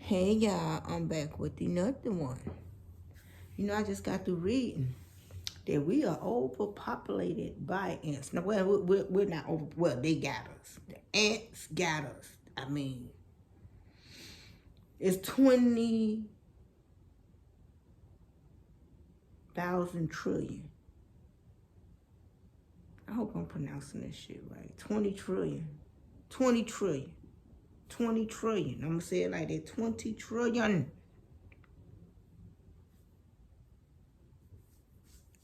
Hey y'all, I'm back with another one. You know, I just got through reading that we are overpopulated by ants. Now, well, we're not over, well, they got us. The ants got us. I mean, it's 20,000 trillion. I hope I'm pronouncing this shit right. 20 trillion. 20 trillion. 20 trillion. I'm going to say it like that. 20 trillion.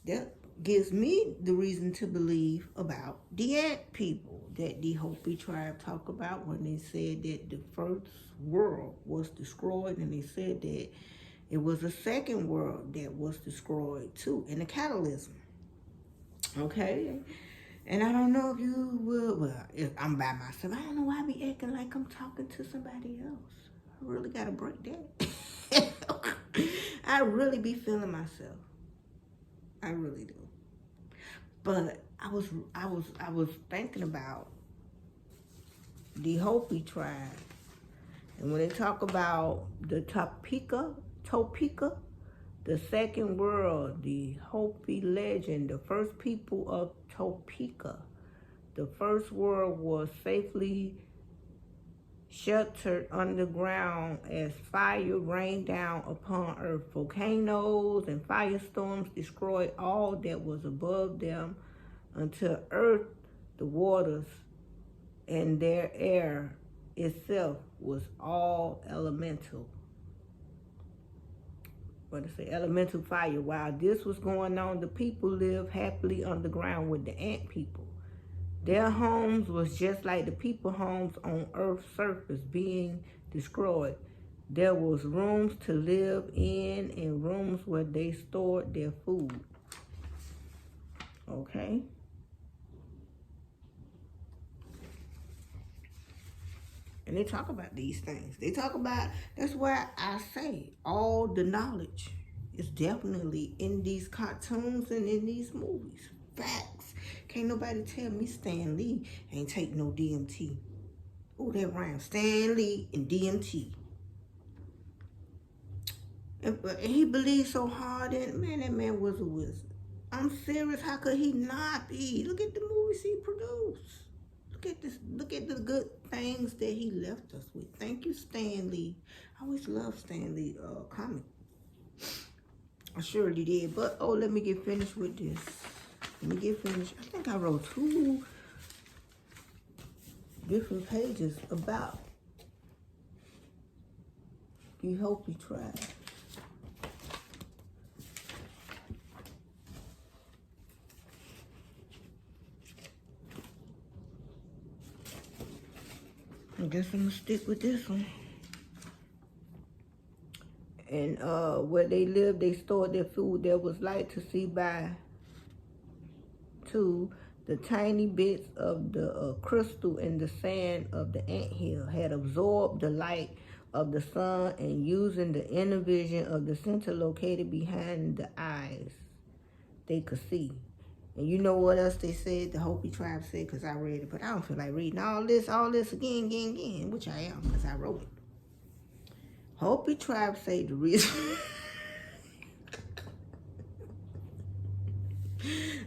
That gives me the reason to believe about the ant people that the Hopi tribe talk about when they said that the first world was destroyed, and they said that it was a second world that was destroyed too in the catalysm. Okay? And I don't know if you will, well, if I'm by myself, I don't know why I be acting like I'm talking to somebody else. I really gotta break that. I really be feeling myself. I really do. But I was thinking about the Hopi tribe, and when they talk about the Topeka, the second world, the Hopi legend, the first people of Topeka, the first world was safely sheltered underground as fire rained down upon earth. Volcanoes and firestorms destroyed all that was above them until earth, the waters, and their air itself was all elemental. What I say, elemental fire. While this was going on, the people lived happily underground with the ant people. Their homes was just like the people homes on Earth's surface being destroyed. There was rooms to live in and rooms where they stored their food. Okay? And they talk about these things. They talk about, that's why I say all the knowledge is definitely in these cartoons and in these movies. Facts. Can't nobody tell me Stan Lee ain't take no DMT. Oh, that rhyme. Stan Lee and DMT. And he believed so hard in, man, that man was a wizard. I'm serious. How could he not be? Look at the movies he produced. Look at the good things that he left us with. Thank you, Stan Lee. I always loved Stan Lee comic. I surely did. But, oh, let me get finished with this. Let me get finished. I think I wrote 2 different pages about the Hopi tribe. I guess I'm gonna stick with this one. And where they lived, they stored their food. There was light to see by. 2, the tiny bits of the crystal in the sand of the anthill had absorbed the light of the sun, and using the inner vision of the center located behind the eyes, they could see. And you know what else they said? The Hopi tribe said, because I read it, but I don't feel like reading all this again, which I am, because I wrote it. Hopi tribe say the reason...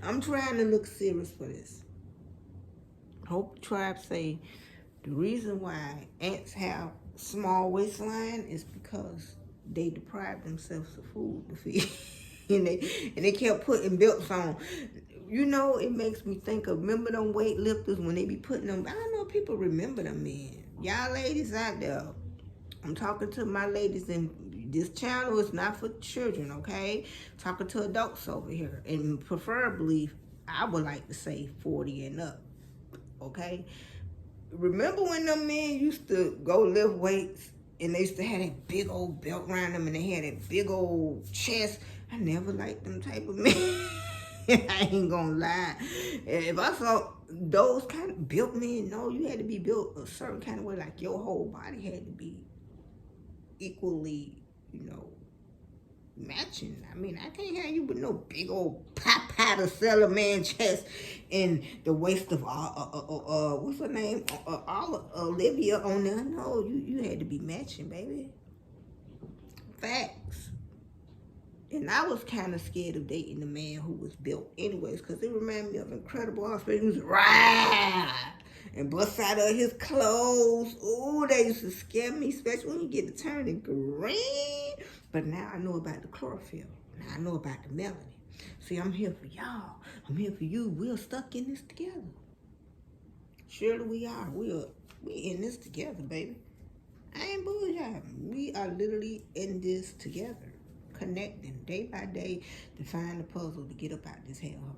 I'm trying to look serious for this. Hopi tribe say the reason why ants have small waistline is because they deprive themselves of food to feed. and they kept putting belts on. You know, it makes me think of, remember them weightlifters when they be putting them, I don't know if people remember them, man. Y'all ladies out there, I'm talking to my ladies, and this channel is not for children, okay? Talking to adults over here. And preferably, I would like to say 40 and up, okay? Remember when them men used to go lift weights and they used to have that big old belt around them and they had that big old chest? I never liked them type of men. I ain't gonna lie. If I saw those kind of built men, no, you had to be built a certain kind of way, like your whole body had to be equally, you know, matching. I mean, I can't have you with no big old pop to sell a man chest and the waist of what's her name, Olivia on there. No, you had to be matching, baby. facts. And I was kind of scared of dating the man who was built anyways, because it reminded me of Incredible Hulk. He was rah and bust out of his clothes. Ooh, they used to scare me, especially when you get to turning green. But now I know about the chlorophyll. Now I know about the melanin. See, I'm here for y'all. I'm here for you. We're stuck in this together. Surely we are. We in this together, baby. I ain't bullshitting. We are literally in this together. Connecting day by day to find the puzzle to get up out this hellhole.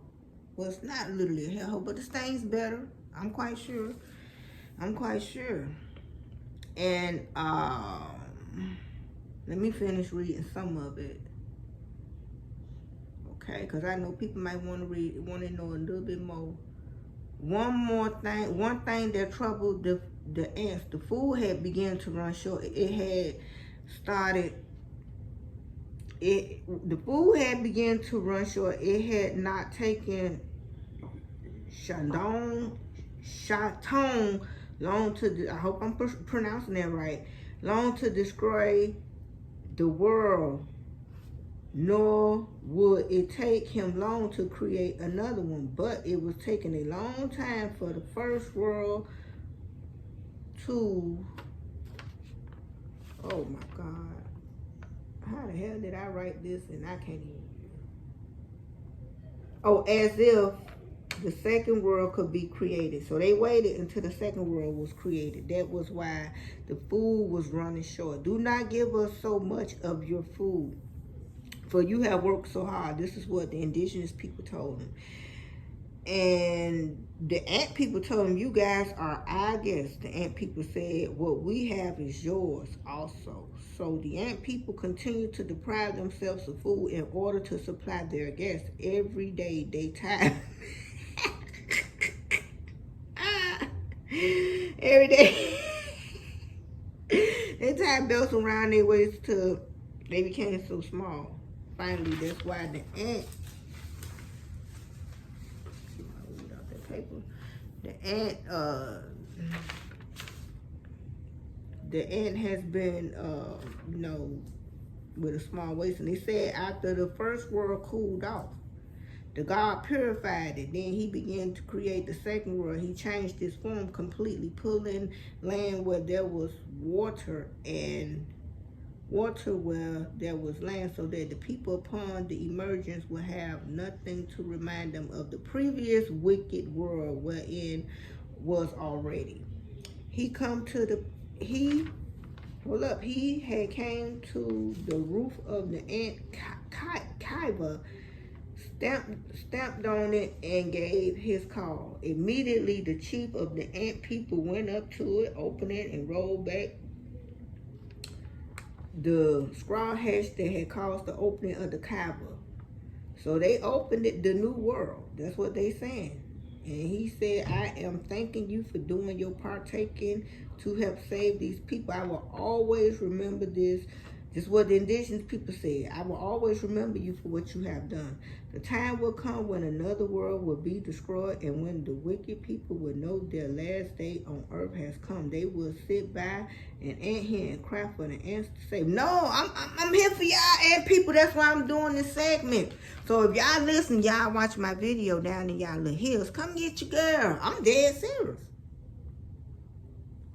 Well, it's not literally a hellhole, but this thing's better. I'm quite sure. And let me finish reading some of it. Okay, because I know people might want to know a little bit more. One thing that troubled the ants, the food had begun to run short. The food had begun to run short. It had not taken Shandong long to, I hope I'm pronouncing that right, long to destroy the world, nor would it take him long to create another one. But it was taking a long time for the first world to, oh my God. How the hell did I write this and I can't even? Oh, as if the second world could be created. So they waited until the second world was created. That was why the food was running short. Do not give us so much of your food, for you have worked so hard. This is what the indigenous people told them. And the ant people told them, you guys are our guests. The ant people said, what we have is yours also. So the ant people continued to deprive themselves of food in order to supply their guests. Every day they tied every day they tied belts around their waists till they became so small. Finally, that's why the ant has been with a small waist. And they said after the first world cooled off, the God purified it. Then he began to create the second world. He changed its form completely, pulling land where there was water and water where there was land, so that the people upon the emergence will have nothing to remind them of the previous wicked world wherein was already. He had came to the roof of the ant kiva, stamped on it, and gave his call. Immediately the chief of the ant people went up to it, opened it, and rolled back the scrawl hatch that had caused the opening of the kiva. So they opened it, the new world. That's what they saying. And he said, I am thanking you for doing your partaking to help save these people. I will always remember this. This is what the indigenous people said. I will always remember you for what you have done. The time will come when another world will be destroyed, and when the wicked people will know their last day on earth has come. They will sit by and ant here and cry for the ants to say, no, I'm here for y'all ant people. That's why I'm doing this segment. So if y'all listen, y'all watch my video down in y'all little hills, come get your girl. I'm dead serious.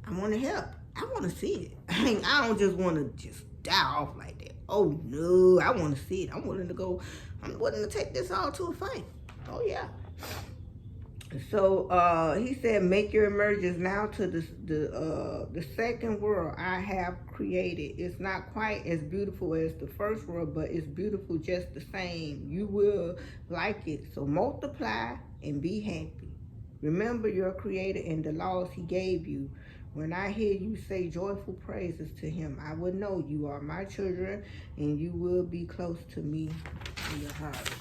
I want to help. I want to see it. I don't just want to just die off like that. Oh no, I want to see it. I'm willing to take this all to a fight. Oh yeah. So he said, make your emergence now to the second world I have created. It's not quite as beautiful as the first world, but it's beautiful just the same. You will like it. So multiply and be happy. Remember your creator and the laws he gave you. When I hear you say joyful praises to him, I will know you are my children and you will be close to me in your heart.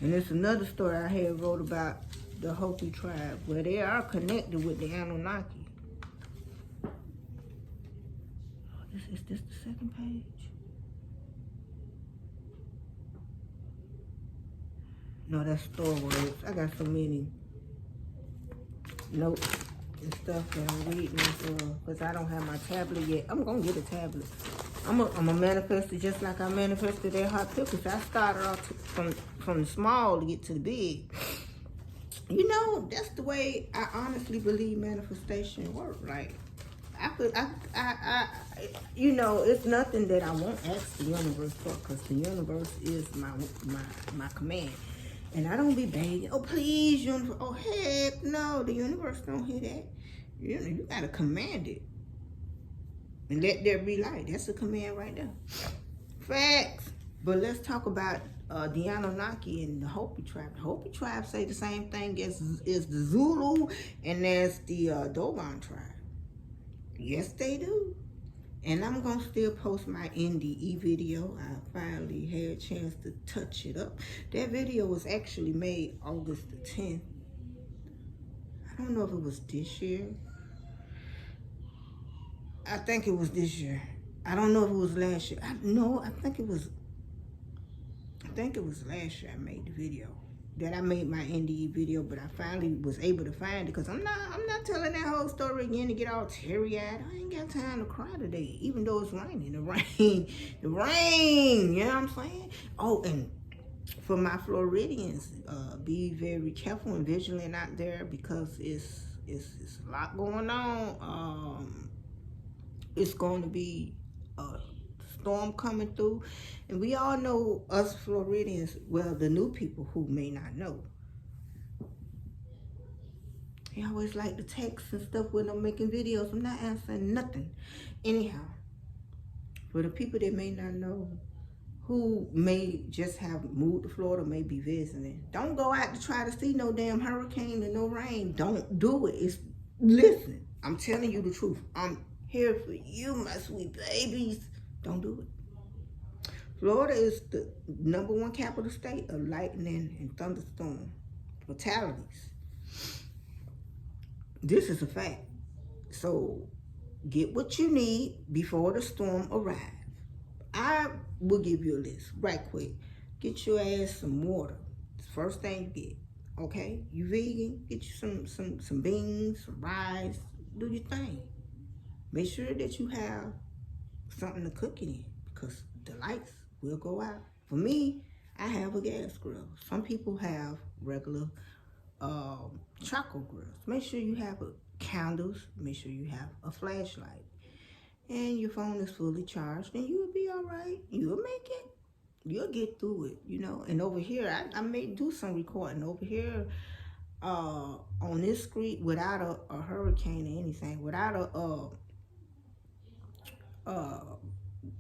And it's another story I had wrote about the Hopi tribe, where they are connected with the Anunnaki. Is this the second page? No, that's stories. I got so many notes and stuff that I'm reading because I don't have my tablet yet. I'm gonna get a tablet. I'm a manifester just like I manifested that hot pickles. I started off from the small to get to the big. You know, that's the way I honestly believe manifestation work. Like, you know, it's nothing that I won't ask the universe for, because the universe is my command. And I don't be begging, oh, please, universe. Oh, heck no, the universe don't hear that. You know, you got to command it. And let there be light. That's a command right there. Facts. But let's talk about the Anunnaki and the Hopi tribe. The Hopi tribe say the same thing as is the Zulu and as the Dogon tribe. Yes, they do. And I'm going to still post my NDE video. I finally had a chance to touch it up. That video was actually made August the 10th. I don't know if it was this year. I think it was this year. I don't know if it was last year. I think it was last year I made the video. That I made my NDE video, but I finally was able to find it, because I'm not telling that whole story again to get all teary-eyed. I ain't got time to cry today, even though it's raining. The rain, you know what I'm saying? Oh, and for my Floridians, be very careful and vigilant out there, because it's a lot going on. It's going to be storm coming through, and we all know, us Floridians, well, the new people who may not know, they always like to text and stuff when I'm making videos. I'm not answering nothing. Anyhow, for the people that may not know, who may just have moved to Florida, may be visiting, don't go out to try to see no damn hurricane and no rain. Don't do it. Listen, I'm telling you the truth. I'm here for you, my sweet babies. Don't do it. Florida is the #1 capital state of lightning and thunderstorm fatalities. This is a fact. So get what you need before the storm arrives. I will give you a list right quick. Get your ass some water. It's the first thing you get. Okay? You vegan? Get you some beans, some rice. Do your thing. Make sure that you have something to cook it in, because the lights will go out. For me, I have a gas grill. Some people have regular charcoal grills. Make sure you have candles. Make sure you have a flashlight, and your phone is fully charged, and you'll be all right. You'll make it. You'll get through it, you know. And over here, I may do some recording over here on this street without a hurricane or anything, without a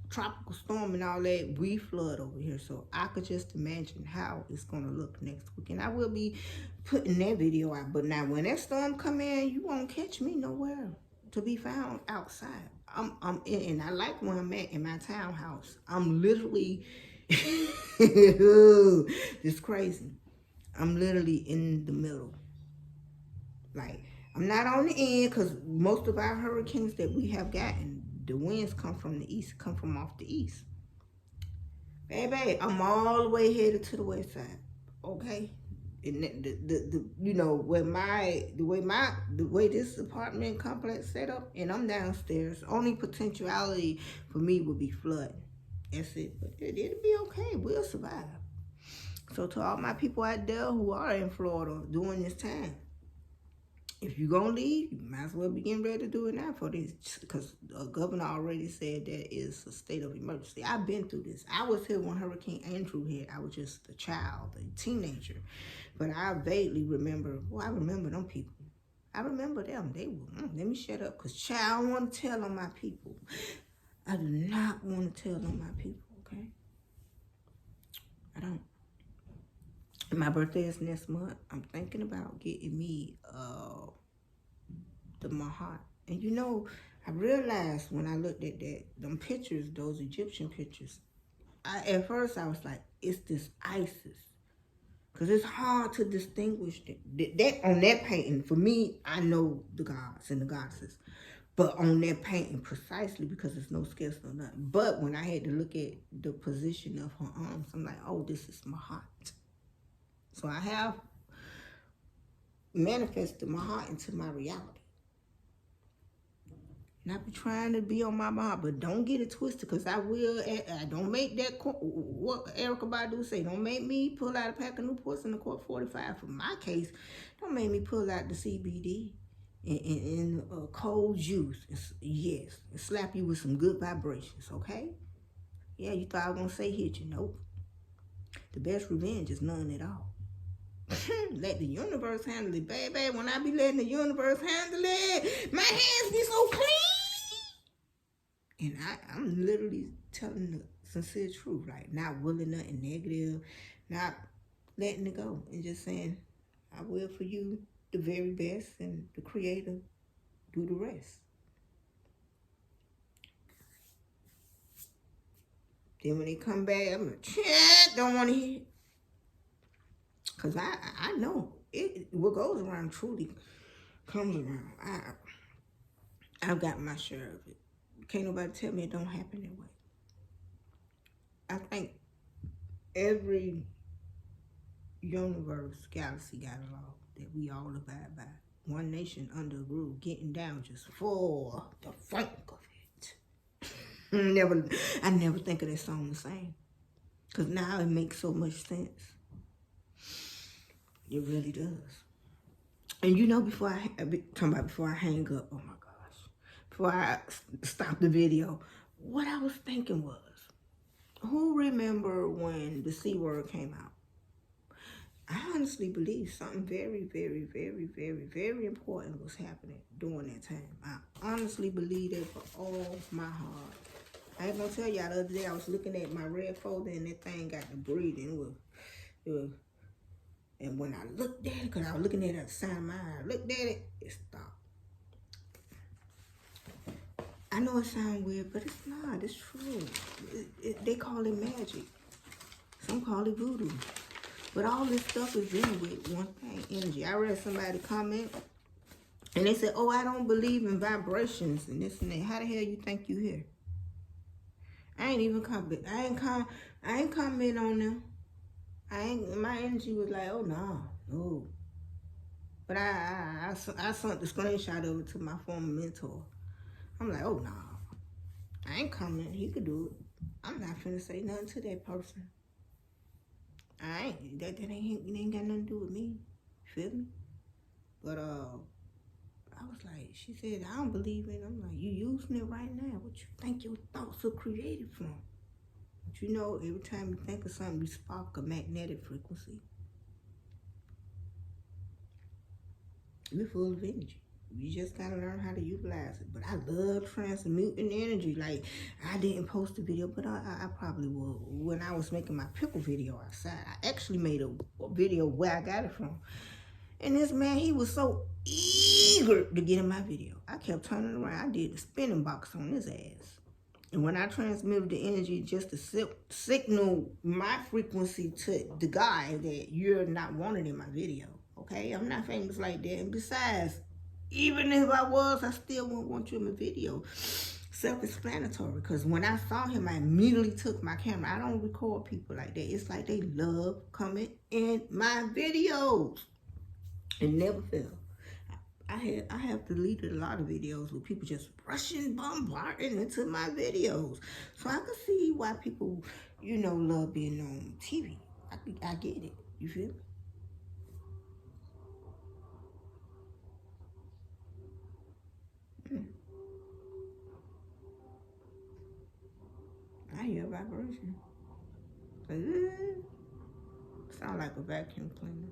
tropical storm and all that. We flood over here, so I could just imagine how it's gonna look next week, and I will be putting that video out. But now, when that storm come in, you won't catch me nowhere to be found outside. I'm in, and I like where I'm at in my townhouse. I'm literally it's crazy. I'm literally in the middle. Like, I'm not on the end, because most of our hurricanes that we have gotten, the winds come from the east, come from off the east. Baby, I'm all the way headed to the west side. Okay? And the you know, the way this apartment complex set up, and I'm downstairs, only potentiality for me would be flooding. That's it. But it'll be okay. We'll survive. So to all my people out there who are in Florida during this time, if you're going to leave, you might as well be getting ready to do it now, for this, because the governor already said that is a state of emergency. I've been through this. I was here when Hurricane Andrew hit. I was just a child, a teenager. But I vaguely remember, I remember them people. I remember them. They were, let me shut up, because child, I want to tell on my people. I do not want to tell on my people, okay? I don't. My birthday is next month. I'm thinking about getting me the Mahat. And you know, I realized when I looked at them pictures, those Egyptian pictures, at first I was like, it's this Isis. Because it's hard to distinguish that on that painting. For me, I know the gods and the goddesses. But on that painting precisely, because there's no sketch or nothing. But when I had to look at the position of her arms, I'm like, oh, this is Mahat. So I have manifested my heart into my reality. Not be trying to be on my mind, but don't get it twisted, because I will. I don't make that. What Erica Badu say? Don't make me pull out a pack of Newports in the Court 45 for my case. Don't make me pull out the CBD and cold juice. Yes, and slap you with some good vibrations. Okay? Yeah, you thought I was gonna say hit you? Nope. The best revenge is none at all. Let the universe handle it, baby. When I be letting the universe handle it, my hands be so clean. And I'm literally telling the sincere truth, like not willing nothing negative, not letting it go, and just saying, I will for you the very best, and the Creator do the rest. Then when they come back, I'm like, don't want to hear it. Because I know what goes around truly comes around. I've got my share of it. Can't nobody tell me it don't happen that way. I think every universe, galaxy got a law that we all abide by. One nation under a rule, getting down just for the funk of it. I never think of that song the same. Because now it makes so much sense. It really does. And you know, before I hang up, oh my gosh, before I stop the video, what I was thinking was, who remember when the C word came out? I honestly believe something very, very, very, very, very important was happening during that time. I honestly believe that for all my heart. I ain't gonna tell y'all, the other day I was looking at my red folder and that thing got to breathing. It was, and when I looked at it, because I was looking at it at the side of my eye, I looked at it, it stopped. I know it sounds weird, but it's not. It's true. They call it magic. Some call it voodoo. But all this stuff is dealing with one thing, energy. I read somebody comment, and they said, oh, I don't believe in vibrations and this and that. How the hell you think you here? I ain't even comment. I ain't comment on them. My energy was like, oh, no. But I sent the screenshot of it to my former mentor. I'm like, oh, no. I ain't commenting. He could do it. I'm not finna say nothing to that person. That ain't got nothing to do with me. Feel me? But I was like, she said, I don't believe in it. I'm like, you using it right now. What you think your thoughts are created from? But you know, every time you think of something, you spark a magnetic frequency. You're full of energy. You just gotta learn how to utilize it. But I love transmuting energy. Like, I didn't post a video, but I probably will. When I was making my pickle video outside, I actually made a video where I got it from. And this man, he was so eager to get in my video. I kept turning around. I did the spinning box on his ass. And when I transmitted the energy just to signal my frequency to the guy that you're not wanted in my video, okay? I'm not famous like that. And besides, even if I was, I still wouldn't want you in my video. Self-explanatory, because when I saw him, I immediately took my camera. I don't record people like that. It's like they love coming in my videos. It never fail. I have deleted a lot of videos with people just rushing, bombarding into my videos. So I can see why people, love being on TV. I get it. You feel me? I hear a vibration. Sound like a vacuum cleaner.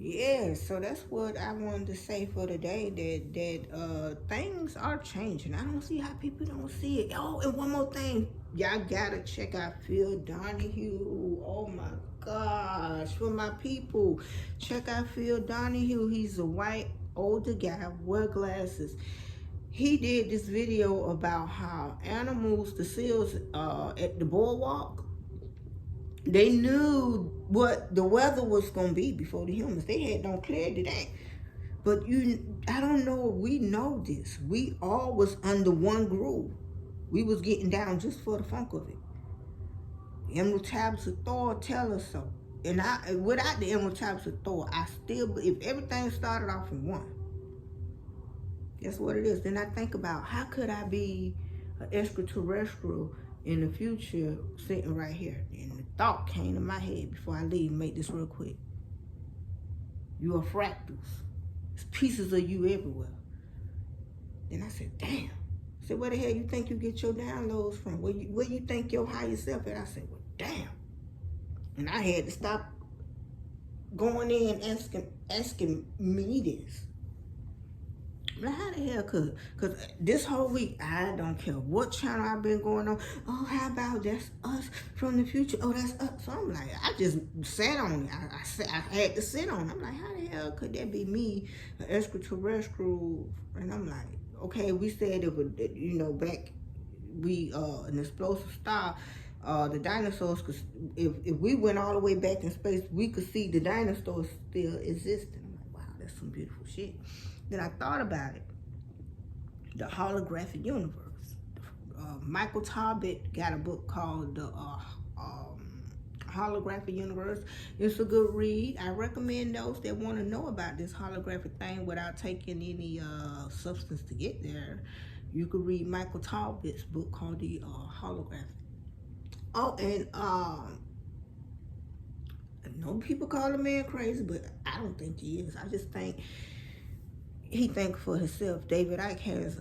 Yeah, so that's what I wanted to say for today, that things are changing. I don't see how people don't see it. Oh, and one more thing. Y'all gotta check out Phil Donahue. Oh my gosh. For my people, check out Phil Donahue. He's a white, older guy, wear glasses. He did this video about how animals, the seals at the boardwalk, they knew what the weather was going to be before the humans. They had no clarity that. But I don't know if we know this. We all was under one groove. We was getting down just for the funk of it. The Emerald Tablets of Thor tell us so. And without the Emerald Tablets of Thor, I still, if everything started off from one, That's what it is. Then I think about how could I be an extraterrestrial in the future sitting right here. And the thought came to my head before I leave. Make this real quick. You are fractals. It's pieces of you everywhere. Then I said, damn. I said, where the hell you think you get your downloads from? Where you think your higher self at? I said, well, damn. And I had to stop going in asking me this. Like, how the hell could? Because this whole week, I don't care what channel I've been going on. Oh, how about that's us from the future? Oh, that's us. So I'm like, I just sat on it. I had to sit on it. I'm like, how the hell could that be me, an extraterrestrial? And I'm like, okay, we said it would, back, an explosive star, the dinosaurs, cause if we went all the way back in space, we could see the dinosaurs still existing. I'm like, wow, that's some beautiful shit. Then I thought about it. The holographic universe. Michael Talbot got a book called The Holographic Universe. It's a good read. I recommend those that want to know about this holographic thing without taking any substance to get there. You could read Michael Talbot's book called The Holographic. Oh, and I know people call the man crazy, but I don't think he is. I just think he think for himself. David Icke has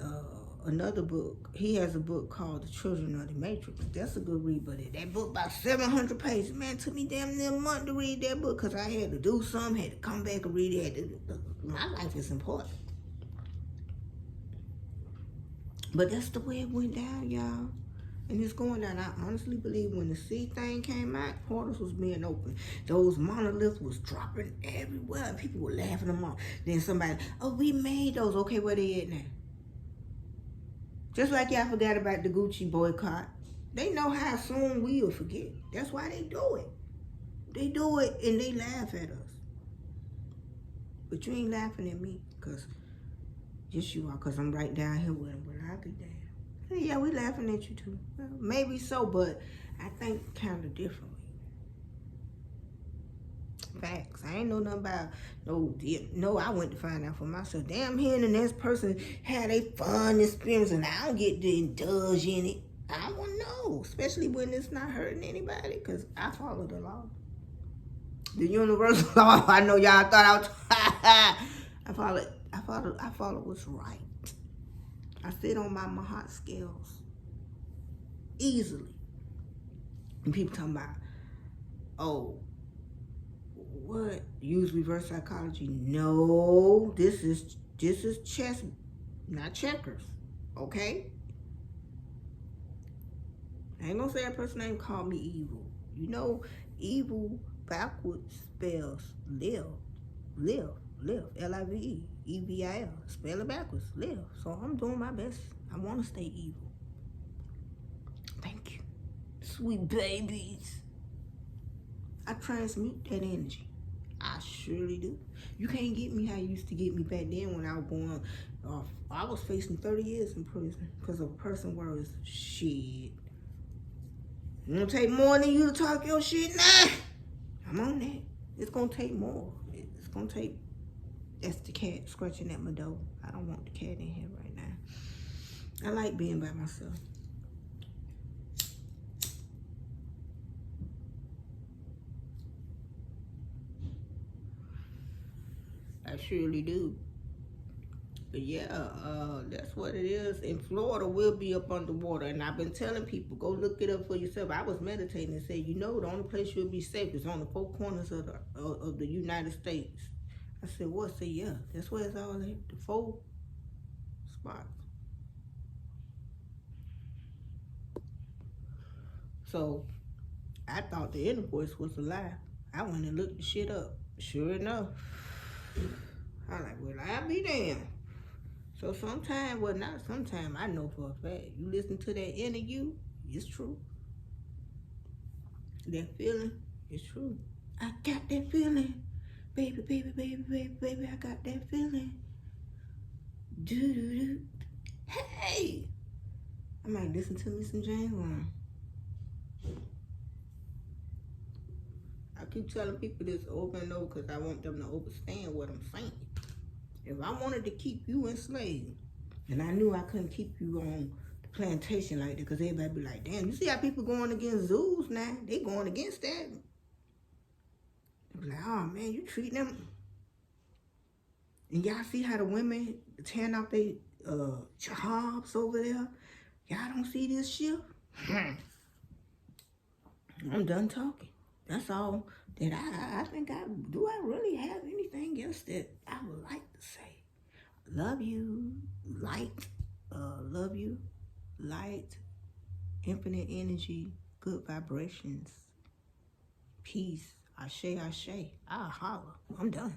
another book. He has a book called The Children of the Matrix. That's a good read, but that book about 700 pages. Man, it took me damn near a month to read that book because I had to do something, had to come back and read it. My life is important. But that's the way it went down, y'all. And it's going down. I honestly believe when the sea thing came out, portals was being open. Those monoliths was dropping everywhere. And people were laughing them off. Then somebody, oh, we made those. Okay, where they at now? Just like y'all forgot about the Gucci boycott. They know how soon we'll forget. That's why they do it. They do it and they laugh at us. But you ain't laughing at me. Because, yes you are. Because I'm right down here with them. But I'll be damned. Yeah, we laughing at you too. Well, maybe so, but I think kind of differently. Facts. I ain't know nothing about no. I went to find out for myself. Damn, hearing the next person had a fun experience, and I don't get to indulge in it. I want to know, especially when it's not hurting anybody, because I follow the law, the universal law. I know y'all thought I was. I follow what's right. I sit on my Mahat scales easily. And people talking about, oh, what? Use reverse psychology? No, this is chess, not checkers. Okay? I ain't gonna say that person ain't call me evil. You know, evil backwards spells live. Live, EVIL. Spell it backwards, live. So I'm doing my best. I want to stay evil. Thank you. Sweet babies. I transmute that energy. I surely do. You can't get me how you used to get me back then when I was going off. I was facing 30 years in prison because of person words. Shit. It's gonna take more than you to talk your shit now. I'm on that. It's gonna take more. It's gonna take. That's the cat scratching at my door. I don't want the cat in here right now. I like being by myself. I surely do. But yeah, that's what it is. In Florida, we'll be up underwater. And I've been telling people, go look it up for yourself. I was meditating and said, the only place you'll be safe is on the four corners of the United States. I said, what? I said, yeah, that's where it's all at. The four spots. So I thought the inner voice was a lie. I went and looked the shit up. Sure enough. I'm like, well, I'll be damned. So sometime, well, not sometime, I know for a fact, you listen to that inner you, it's true. That feeling, it's true. I got that feeling. Baby, I got that feeling. Do. Hey! I might listen to me some James Brown. I keep telling people this over and over because I want them to understand what I'm saying. If I wanted to keep you enslaved, And I knew I couldn't keep you on the plantation like that because everybody be like, damn, you see how people going against zoos now? They going against that. They be like, oh man, you treating them. And y'all see how the women tearing off their jobs over there? Y'all don't see this shift? I'm done talking. That's all that I think do. I really have anything else that I would like to say? Love you, light, love you, light, infinite energy, good vibrations, peace, ashe, ashe. I'll holler. I'm done.